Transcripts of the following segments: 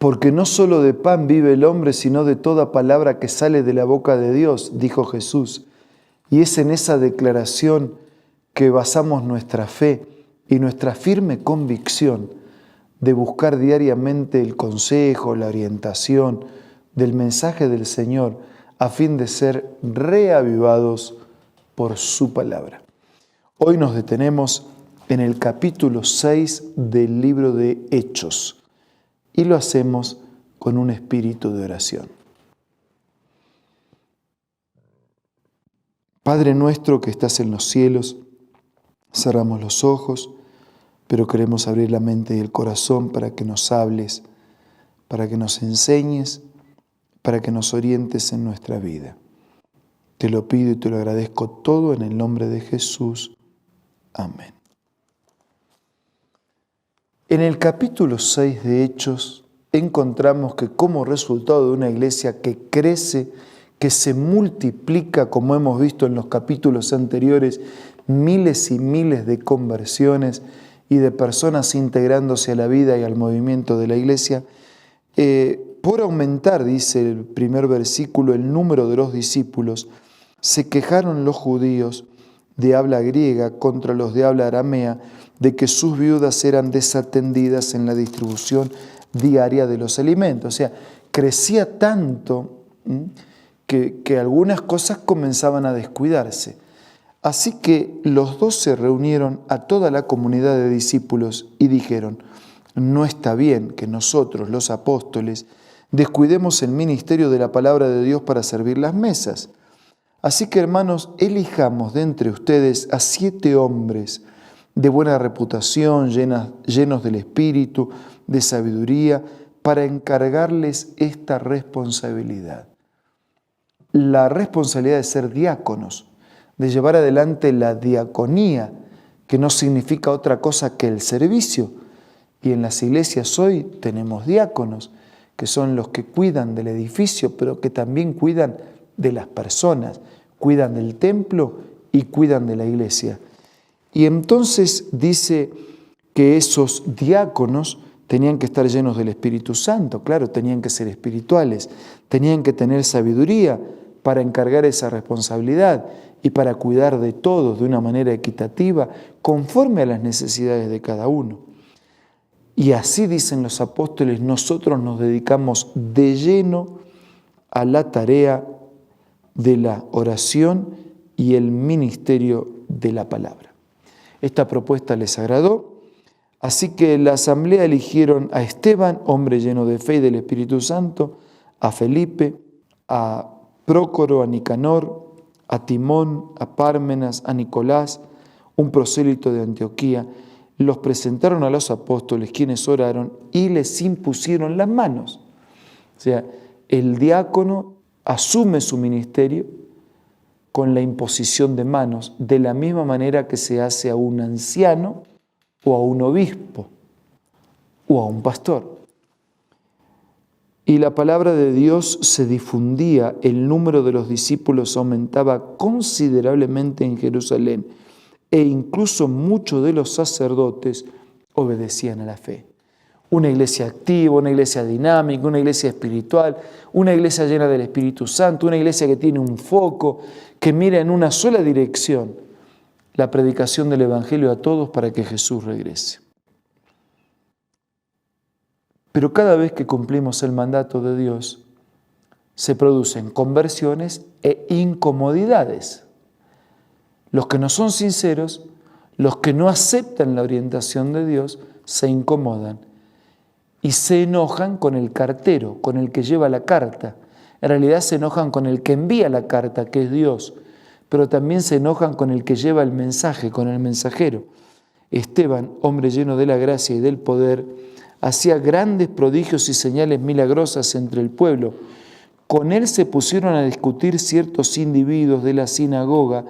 Porque no solo de pan vive el hombre, sino de toda palabra que sale de la boca de Dios, dijo Jesús. Y es en esa declaración que basamos nuestra fe y nuestra firme convicción de buscar diariamente el consejo, la orientación del mensaje del Señor a fin de ser reavivados por su palabra. Hoy nos detenemos en el capítulo 6 del libro de Hechos y lo hacemos con un espíritu de oración. Padre nuestro que estás en los cielos, cerramos los ojos, pero queremos abrir la mente y el corazón para que nos hables, para que nos enseñes, para que nos orientes en nuestra vida. Te lo pido y te lo agradezco todo en el nombre de Jesús. Amén. En el capítulo 6 de Hechos encontramos que como resultado de una iglesia que crece, que se multiplica, como hemos visto en los capítulos anteriores, miles y miles de conversiones y de personas integrándose a la vida y al movimiento de la iglesia, por aumentar, dice el primer versículo, el número de los discípulos, se quejaron los judíos de habla griega contra los de habla aramea de que sus viudas eran desatendidas en la distribución diaria de los alimentos. O sea, crecía tanto que algunas cosas comenzaban a descuidarse. Así que los 12 reunieron a toda la comunidad de discípulos y dijeron: no está bien que nosotros, los apóstoles, descuidemos el ministerio de la palabra de Dios para servir las mesas. Así que, hermanos, elijamos de entre ustedes a 7 hombres de buena reputación, llenos del Espíritu, de sabiduría, para encargarles esta responsabilidad. La responsabilidad de ser diáconos, de llevar adelante la diaconía, que no significa otra cosa que el servicio. Y en las iglesias hoy tenemos diáconos, que son los que cuidan del edificio, pero que también cuidan de las personas, cuidan del templo y cuidan de la iglesia. Y entonces dice que esos diáconos tenían que estar llenos del Espíritu Santo, claro, tenían que ser espirituales, tenían que tener sabiduría para encargar esa responsabilidad y para cuidar de todos de una manera equitativa, conforme a las necesidades de cada uno. Y así dicen los apóstoles, nosotros nos dedicamos de lleno a la tarea de la oración y el ministerio de la palabra. Esta propuesta les agradó, así que la asamblea eligieron a Esteban, hombre lleno de fe y del Espíritu Santo, a Felipe, a Prócoro, a Nicanor, a Timón, a Pármenas, a Nicolás, un prosélito de Antioquía. Los presentaron a los apóstoles, quienes oraron y les impusieron las manos. O sea, el diácono asume su ministerio con la imposición de manos, de la misma manera que se hace a un anciano o a un obispo o a un pastor. Y la palabra de Dios se difundía, el número de los discípulos aumentaba considerablemente en Jerusalén e incluso muchos de los sacerdotes obedecían a la fe. Una iglesia activa, una iglesia dinámica, una iglesia espiritual, una iglesia llena del Espíritu Santo, una iglesia que tiene un foco, que mira en una sola dirección, la predicación del Evangelio a todos para que Jesús regrese. Pero cada vez que cumplimos el mandato de Dios, se producen conversiones e incomodidades. Los que no son sinceros, los que no aceptan la orientación de Dios, se incomodan y se enojan con el cartero, con el que lleva la carta. En realidad se enojan con el que envía la carta, que es Dios, pero también se enojan con el que lleva el mensaje, con el mensajero. Esteban, hombre lleno de la gracia y del poder, hacía grandes prodigios y señales milagrosas entre el pueblo. Con él se pusieron a discutir ciertos individuos de la sinagoga,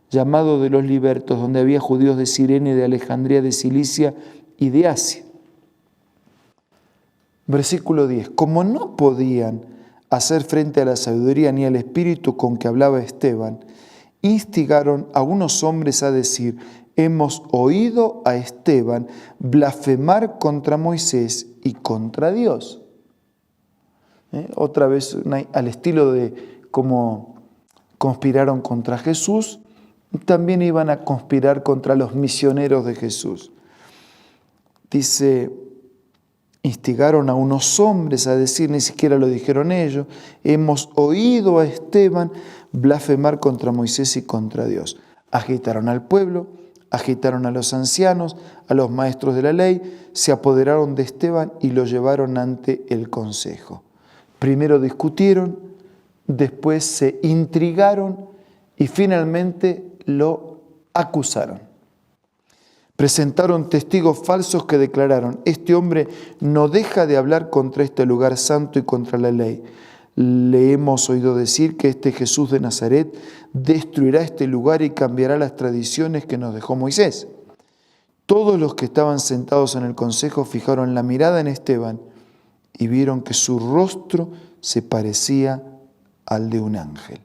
llamado de los libertos, donde había judíos de Cirene, de Alejandría, de Cilicia y de Asia. Versículo 10. Como no podían hacer frente a la sabiduría ni al espíritu con que hablaba Esteban, instigaron a unos hombres a decir: hemos oído a Esteban blasfemar contra Moisés y contra Dios. Otra vez al estilo de cómo conspiraron contra Jesús, también iban a conspirar contra los misioneros de Jesús. Dice, instigaron a unos hombres a decir, ni siquiera lo dijeron ellos, hemos oído a Esteban blasfemar contra Moisés y contra Dios. Agitaron al pueblo, agitaron a los ancianos, a los maestros de la ley, se apoderaron de Esteban y lo llevaron ante el consejo. Primero discutieron, después se intrigaron y finalmente lo acusaron. Presentaron testigos falsos que declararon, este hombre no deja de hablar contra este lugar santo y contra la ley. Le hemos oído decir que este Jesús de Nazaret destruirá este lugar y cambiará las tradiciones que nos dejó Moisés. Todos los que estaban sentados en el consejo fijaron la mirada en Esteban y vieron que su rostro se parecía al de un ángel.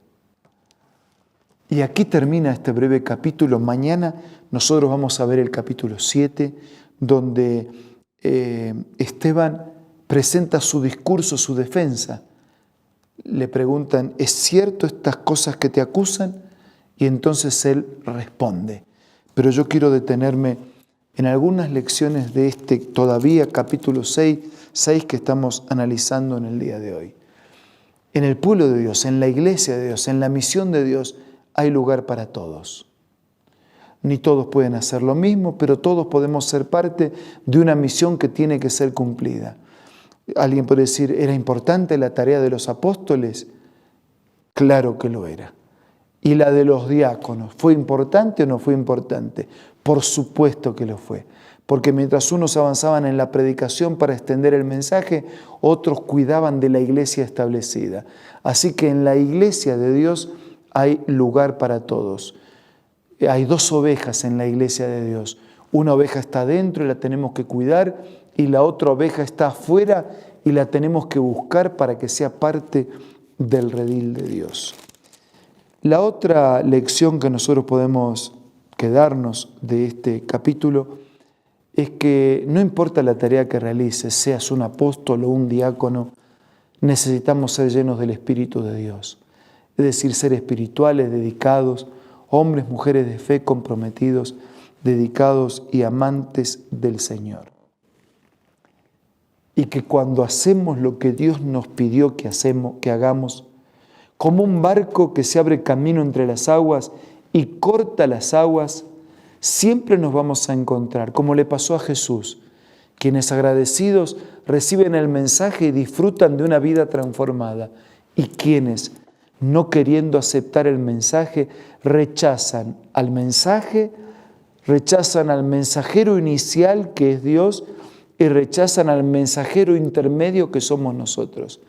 Y aquí termina este breve capítulo. Mañana nosotros vamos a ver el capítulo 7, donde Esteban presenta su discurso, su defensa. Le preguntan, ¿es cierto estas cosas que te acusan? Y entonces él responde. Pero yo quiero detenerme en algunas lecciones de este todavía capítulo 6 que estamos analizando en el día de hoy. En el pueblo de Dios, en la iglesia de Dios, en la misión de Dios, hay lugar para todos. Ni todos pueden hacer lo mismo, pero todos podemos ser parte de una misión que tiene que ser cumplida. Alguien puede decir, ¿era importante la tarea de los apóstoles? Claro que lo era. ¿Y la de los diáconos? ¿Fue importante o no fue importante? Por supuesto que lo fue. Porque mientras unos avanzaban en la predicación para extender el mensaje, otros cuidaban de la iglesia establecida. Así que en la iglesia de Dios hay lugar para todos. Hay dos ovejas en la iglesia de Dios. Una oveja está dentro y la tenemos que cuidar, y la otra oveja está afuera y la tenemos que buscar para que sea parte del redil de Dios. La otra lección que nosotros podemos quedarnos de este capítulo es que no importa la tarea que realices, seas un apóstol o un diácono, necesitamos ser llenos del Espíritu de Dios. Es decir, ser espirituales, dedicados, hombres, mujeres de fe comprometidos, dedicados y amantes del Señor. Y que cuando hacemos lo que Dios nos pidió que hagamos, como un barco que se abre camino entre las aguas y corta las aguas, siempre nos vamos a encontrar, como le pasó a Jesús, quienes agradecidos reciben el mensaje y disfrutan de una vida transformada, y quienes, no queriendo aceptar el mensaje, rechazan al mensajero inicial que es Dios, y rechazan al mensajero intermedio que somos nosotros.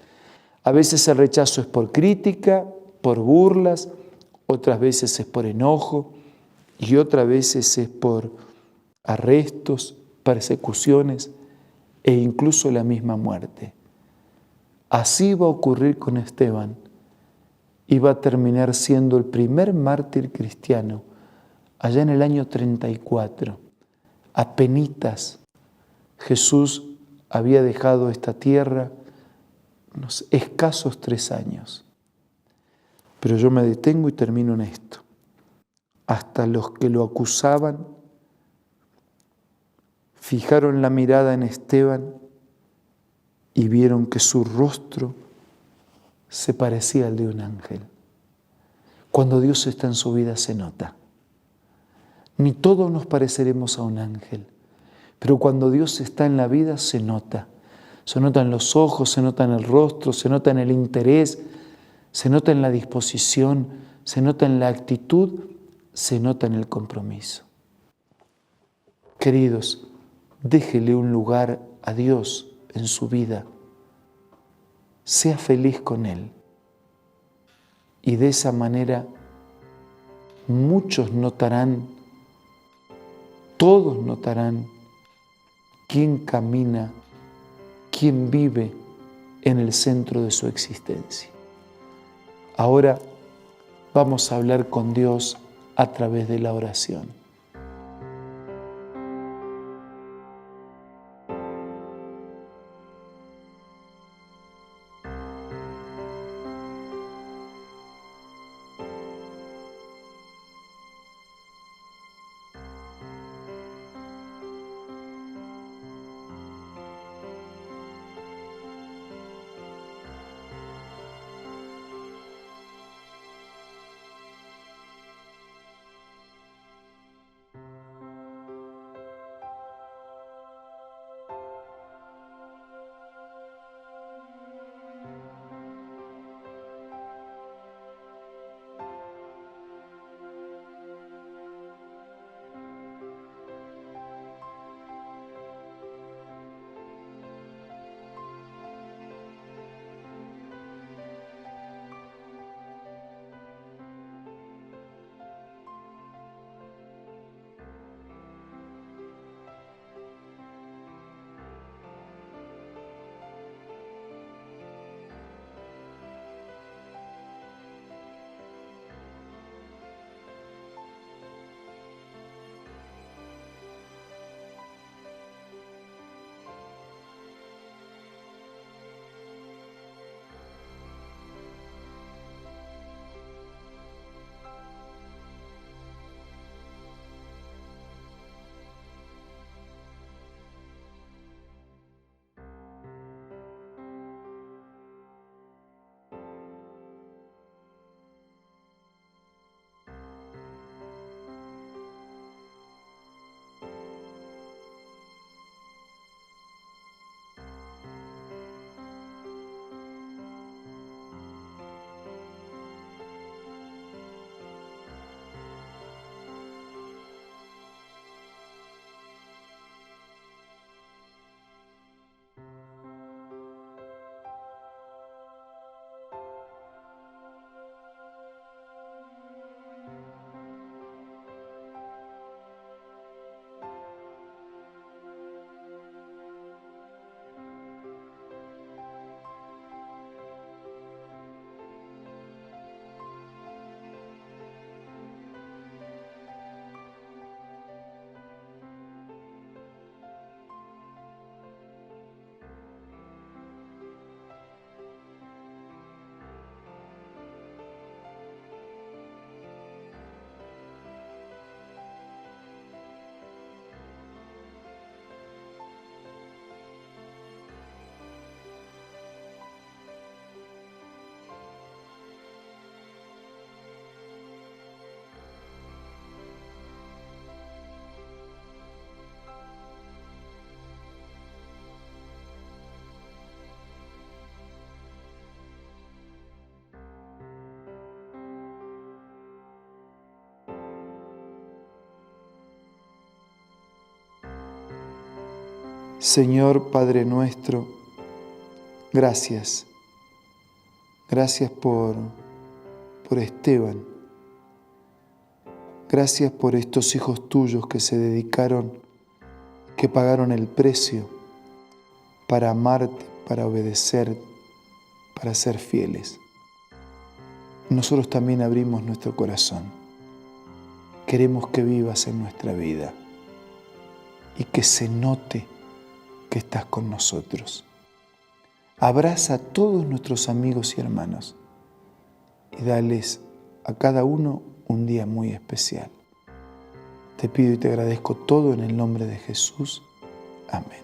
A veces el rechazo es por crítica, por burlas, otras veces es por enojo y otras veces es por arrestos, persecuciones e incluso la misma muerte. Así va a ocurrir con Esteban y va a terminar siendo el primer mártir cristiano allá en el año 34. Apenitas Jesús había dejado esta tierra unos escasos 3 años. Pero yo me detengo y termino en esto. Hasta los que lo acusaban fijaron la mirada en Esteban y vieron que su rostro se parecía al de un ángel. Cuando Dios está en su vida se nota. Ni todos nos pareceremos a un ángel, pero cuando Dios está en la vida se nota. Se nota en los ojos, se nota en el rostro, se nota en el interés, se nota en la disposición, se nota en la actitud, se nota en el compromiso. Queridos, déjele un lugar a Dios en su vida. Sea feliz con Él. Y de esa manera muchos notarán, todos notarán quién camina, quién vive en el centro de su existencia. Ahora vamos a hablar con Dios a través de la oración. Señor Padre nuestro, gracias. Gracias por Esteban. Gracias por estos hijos tuyos que se dedicaron, que pagaron el precio para amarte, para obedecer, para ser fieles. Nosotros también abrimos nuestro corazón. Queremos que vivas en nuestra vida y que se note que estás con nosotros. Abraza a todos nuestros amigos y hermanos y dales a cada uno un día muy especial. Te pido y te agradezco todo en el nombre de Jesús. Amén.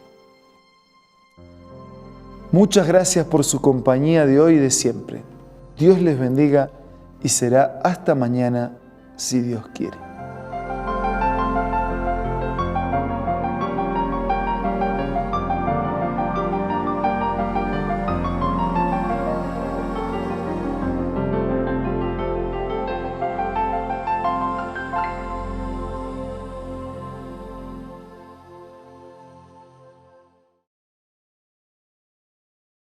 Muchas gracias por su compañía de hoy y de siempre. Dios les bendiga y será hasta mañana si Dios quiere.